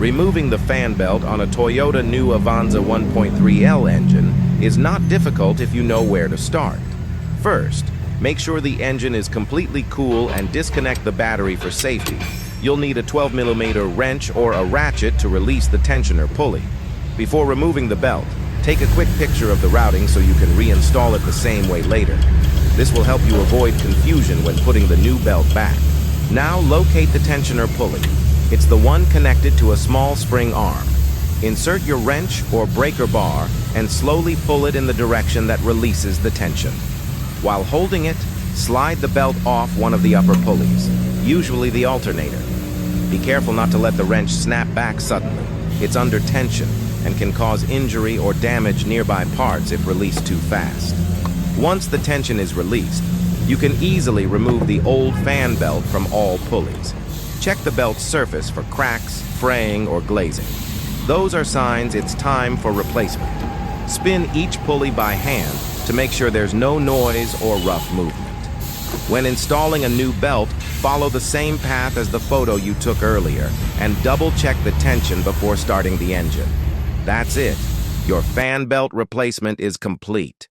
Removing the fan belt on a Toyota new Avanza 1.3L engine is not difficult if you know where to start. First, make sure the engine is completely cool and disconnect the battery for safety. You'll need a 12mm wrench or a ratchet to release the tensioner pulley. Before removing the belt, take a quick picture of the routing so you can reinstall it the same way later. This will help you avoid confusion when putting the new belt back. Now locate the tensioner pulley. It's the one connected to a small spring arm. Insert your wrench or breaker bar and slowly pull it in the direction that releases the tension. While holding it, slide the belt off one of the upper pulleys, usually the alternator. Be careful not to let the wrench snap back suddenly. It's under tension and can cause injury or damage nearby parts if released too fast. Once the tension is released, you can easily remove the old fan belt from all pulleys. Check the belt's surface for cracks, fraying, or glazing. Those are signs it's time for replacement. Spin each pulley by hand to make sure there's no noise or rough movement. When installing a new belt, follow the same path as the photo you took earlier and double-check the tension before starting the engine. That's it. Your fan belt replacement is complete.